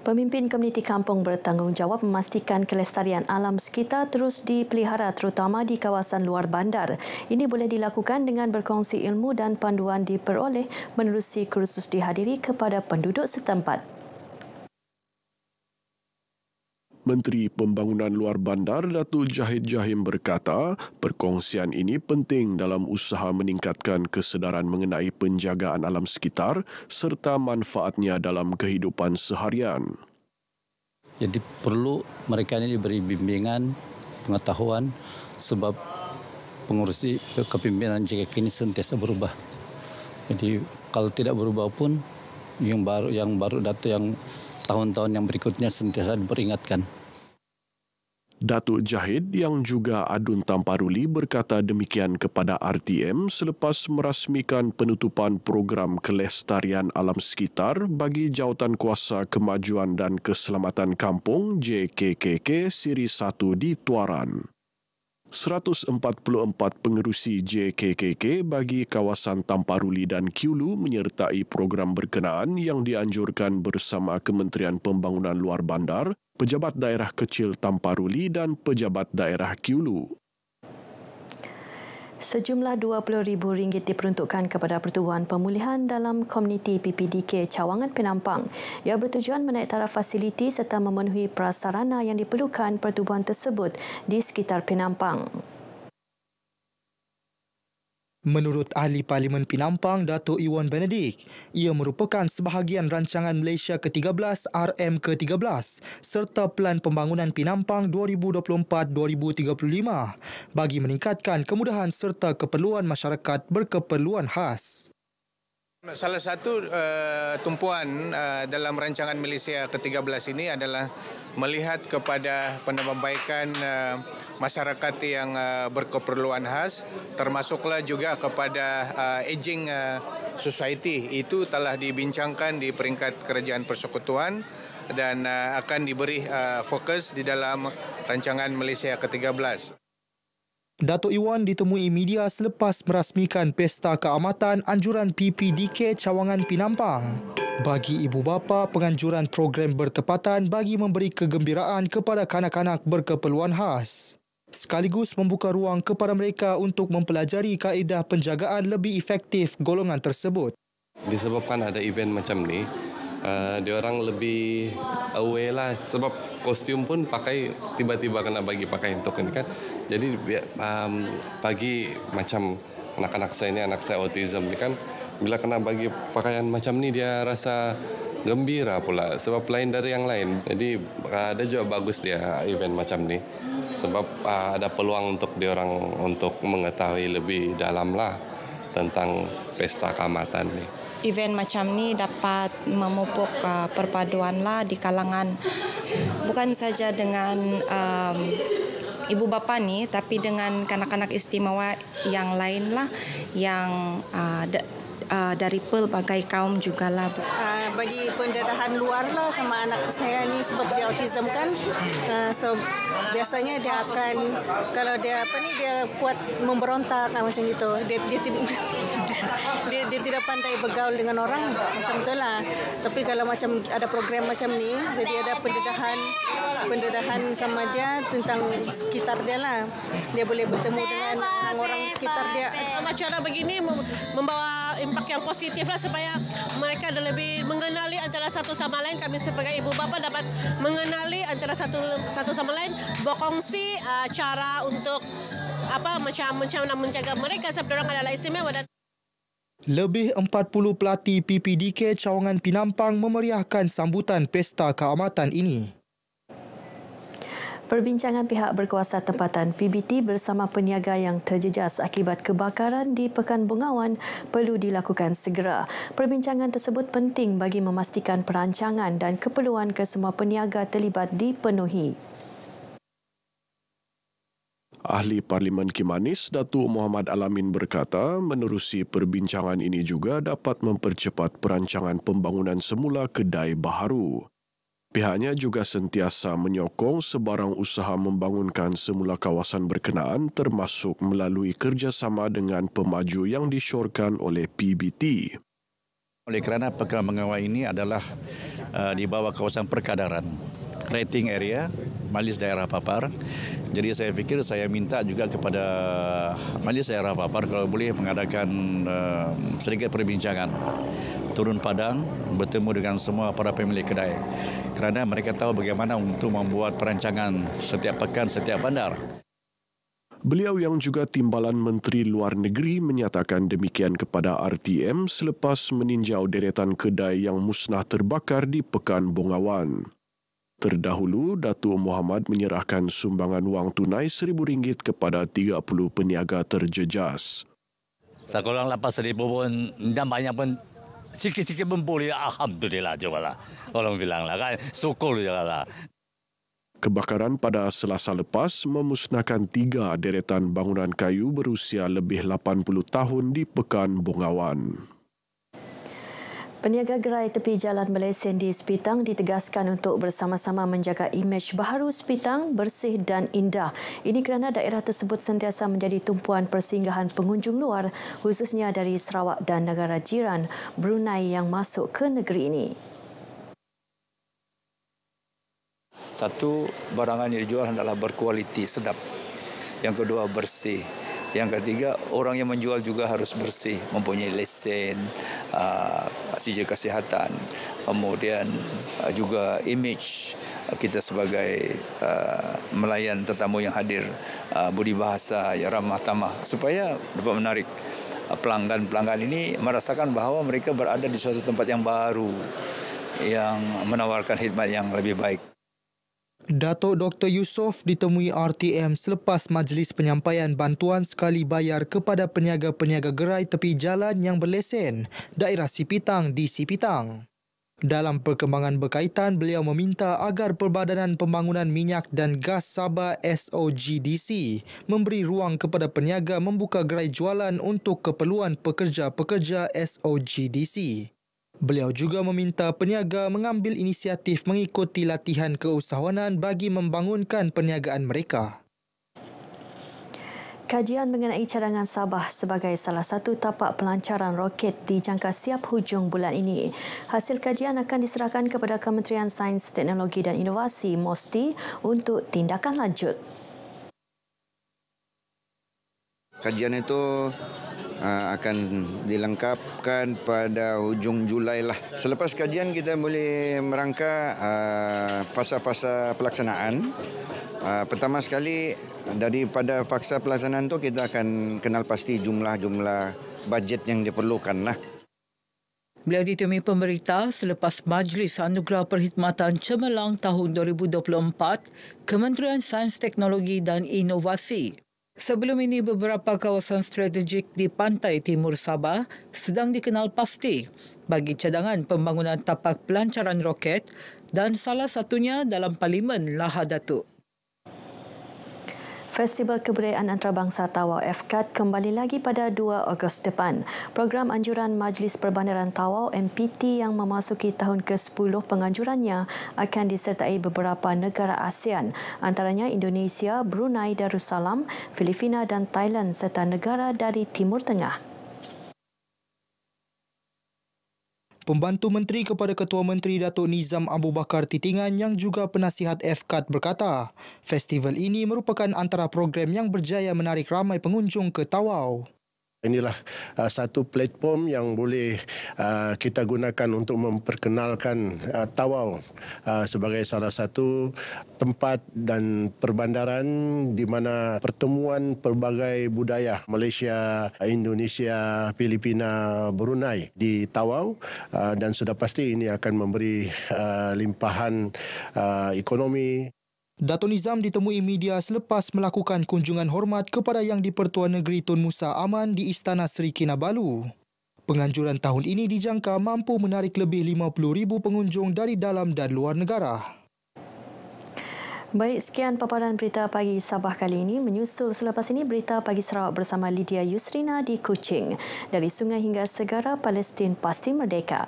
Pemimpin komuniti kampung bertanggungjawab memastikan kelestarian alam sekitar terus dipelihara terutama di kawasan luar bandar. Ini boleh dilakukan dengan berkongsi ilmu dan panduan diperoleh menerusi kursus dihadiri kepada penduduk setempat. Menteri Pembangunan Luar Bandar Datuk Jahid Jahim berkata, perkongsian ini penting dalam usaha meningkatkan kesedaran mengenai penjagaan alam sekitar serta manfaatnya dalam kehidupan seharian. Jadi perlu mereka ini diberi bimbingan, pengetahuan sebab pengurusi kepimpinan JKK ini sentiasa berubah. Jadi kalau tidak berubah pun yang baru datang yang tahun-tahun yang berikutnya sentiasa diperingatkan. Datuk Jahid yang juga Adun Tamparuli berkata demikian kepada RTM selepas merasmikan penutupan program kelestarian alam sekitar bagi Jawatankuasa Kemajuan dan Keselamatan Kampung JKKK Siri 1 di Tuaran. 144 pengerusi JKKK bagi kawasan Tamparuli dan Kiulu menyertai program berkenaan yang dianjurkan bersama Kementerian Pembangunan Luar Bandar, Pejabat Daerah Kecil Tamparuli dan Pejabat Daerah Kiulu. Sejumlah RM20,000 diperuntukkan kepada Pertubuhan Pemulihan dalam komuniti PPDK Cawangan Penampang. Ia bertujuan menaik taraf fasiliti serta memenuhi prasarana yang diperlukan pertubuhan tersebut di sekitar Penampang. Menurut Ahli Parlimen Penampang, Datuk Iwan Benedict, ia merupakan sebahagian rancangan Malaysia ke-13 RM ke-13 serta Pelan Pembangunan Penampang 2024-2035 bagi meningkatkan kemudahan serta keperluan masyarakat berkeperluan khas. Salah satu tumpuan dalam rancangan Malaysia ke-13 ini adalah melihat kepada penambahbaikan masyarakat yang berkeperluan khas, termasuklah juga kepada aging society. Itu telah dibincangkan di peringkat Kerajaan Persekutuan dan akan diberi fokus di dalam rancangan Malaysia ke-13. Datuk Iwan ditemui media selepas merasmikan Pesta Keamatan Anjuran PPDK Cawangan Penampang. Bagi ibu bapa, penganjuran program bertepatan bagi memberi kegembiraan kepada kanak-kanak berkeperluan khas. Sekaligus membuka ruang kepada mereka untuk mempelajari kaedah penjagaan lebih efektif golongan tersebut. Disebabkan ada event macam ni, diorang lebih aware lah sebab kostum pun pakai tiba-tiba kena bagi pakai untuk ini kan. Jadi bagi macam anak-anak saya ni, anak saya autism ni kan, bila kena bagi pakaian macam ni dia rasa gembira pula sebab lain dari yang lain. Jadi ada juga bagus dia event macam ni sebab ada peluang untuk diorang untuk mengetahui lebih dalam lah tentang pesta keamatan ni. Event macam ni dapat memupuk perpaduan lah di kalangan bukan saja dengan ibu bapa ni tapi dengan kanak-kanak istimewa yang lain lah yang dari pelbagai kaum jugalah. Bagi pendedahan luar lah sama anak saya ni sebab dia autism kan. So biasanya dia akan kalau dia dia kuat memberontak macam gitu. Dia tidak pandai bergaul dengan orang macam itulah. Tapi kalau macam ada program macam ni jadi ada pendedahan sama dia tentang sekitar dia lah. Dia boleh bertemu dengan orang sekitar dia. Acara begini membawa impak yang positif lah supaya mereka ada lebih mengenali antara satu sama lain. Kami sebagai ibu bapa dapat mengenali antara satu sama lain, berkongsi cara untuk macam menjaga mereka sebab orang adalah istimewa. Dan lebih 40 pelatih PPDK Cawangan Penampang memeriahkan sambutan Pesta Keamatan ini. Perbincangan pihak berkuasa tempatan PBT bersama peniaga yang terjejas akibat kebakaran di Pekan Bengawan perlu dilakukan segera. Perbincangan tersebut penting bagi memastikan perancangan dan keperluan kesemua peniaga terlibat dipenuhi. Ahli Parlimen Kimanis Datuk Muhammad Alamin berkata, menerusi perbincangan ini juga dapat mempercepat perancangan pembangunan semula kedai baharu. Pihaknya juga sentiasa menyokong sebarang usaha membangunkan semula kawasan berkenaan termasuk melalui kerjasama dengan pemaju yang disyorkan oleh PBT. Oleh kerana Pekan Bengawan ini adalah di bawah kawasan perkadaran. Rating area, Majlis Daerah Papar. Jadi saya fikir saya minta juga kepada Majlis Daerah Papar kalau boleh mengadakan sedikit perbincangan. Turun padang, bertemu dengan semua para pemilik kedai. Kerana mereka tahu bagaimana untuk membuat perancangan setiap pekan, setiap bandar. Beliau yang juga Timbalan Menteri Luar Negeri menyatakan demikian kepada RTM selepas meninjau deretan kedai yang musnah terbakar di Pekan Bongawan. Terdahulu, Datuk Muhammad menyerahkan sumbangan wang tunai RM1,000 kepada 30 peniaga terjejas. Sekurang lepas RM1,000 pun, dan banyak pun, sikit-sikit pun boleh, alhamdulillah juga lah. Orang bilang lah kan, syukur juga lah. Kebakaran pada Selasa lepas memusnahkan 3 deretan bangunan kayu berusia lebih 80 tahun di Pekan Bongawan. Peniaga gerai tepi jalan berlesen di Sepitang ditegaskan untuk bersama-sama menjaga imej baharu Sepitang bersih dan indah. Ini kerana daerah tersebut sentiasa menjadi tumpuan persinggahan pengunjung luar, khususnya dari Sarawak dan negara jiran Brunei yang masuk ke negeri ini. Satu, barangan yang dijual adalah berkualiti, sedap. Yang kedua, bersih. Yang ketiga, orang yang menjual juga harus bersih, mempunyai lesen, sijil kesihatan, kemudian juga imej kita sebagai melayan tetamu yang hadir, budi bahasa yang ramah tamah, supaya dapat menarik pelanggan-pelanggan ini merasakan bahawa mereka berada di suatu tempat yang baru, yang menawarkan khidmat yang lebih baik. Datuk Dr. Yusof ditemui RTM selepas majlis penyampaian bantuan sekali bayar kepada peniaga-peniaga gerai tepi jalan yang berlesen daerah Sepitang di Sepitang. Dalam perkembangan berkaitan, beliau meminta agar Perbadanan Pembangunan Minyak dan Gas Sabah SOGDC memberi ruang kepada peniaga membuka gerai jualan untuk keperluan pekerja-pekerja SOGDC. Beliau juga meminta peniaga mengambil inisiatif mengikuti latihan keusahawanan bagi membangunkan perniagaan mereka. Kajian mengenai cadangan Sabah sebagai salah satu tapak pelancaran roket dijangka siap hujung bulan ini. Hasil kajian akan diserahkan kepada Kementerian Sains, Teknologi dan Inovasi (MOSTI) untuk tindakan lanjut. Kajian itu akan dilengkapkan pada hujung Julai lah. Selepas kajian kita boleh merangka fasa-fasa pelaksanaan. Pertama sekali daripada fasa pelaksanaan tu kita akan kenal pasti jumlah bajet yang diperlukan lah. Beliau ditemui pemberita selepas Majlis Anugerah Perkhidmatan Cemerlang tahun 2024 Kementerian Sains, Teknologi dan Inovasi. Sebelum ini, beberapa kawasan strategik di pantai timur Sabah sedang dikenal pasti bagi cadangan pembangunan tapak pelancaran roket dan salah satunya dalam Parlimen Lahad Datuk. Festival Kebudayaan Antarabangsa Tawau FKAT kembali lagi pada 2 Ogos depan. Program anjuran Majlis Perbandaran Tawau MPT yang memasuki tahun ke-10 penganjurannya akan disertai beberapa negara ASEAN, antaranya Indonesia, Brunei Darussalam, Filipina dan Thailand serta negara dari Timur Tengah. Pembantu Menteri kepada Ketua Menteri Datuk Nizam Abu Bakar Titingan yang juga penasihat FKAT berkata, festival ini merupakan antara program yang berjaya menarik ramai pengunjung ke Tawau. Inilah satu platform yang boleh kita gunakan untuk memperkenalkan Tawau sebagai salah satu tempat dan perbandaran di mana pertemuan pelbagai budaya Malaysia, Indonesia, Filipina, Brunei di Tawau, dan sudah pasti ini akan memberi limpahan ekonomi. Datuk Nizam ditemui media selepas melakukan kunjungan hormat kepada Yang di-Pertua Negeri Tun Musa Aman di Istana Seri Kinabalu. Penganjuran tahun ini dijangka mampu menarik lebih 50,000 pengunjung dari dalam dan luar negara. Baik, sekian paparan berita pagi Sabah kali ini. Menyusul selepas ini berita pagi Sarawak bersama Lydia Yusrina di Kuching. Dari sungai hingga segara, Palestin pasti merdeka.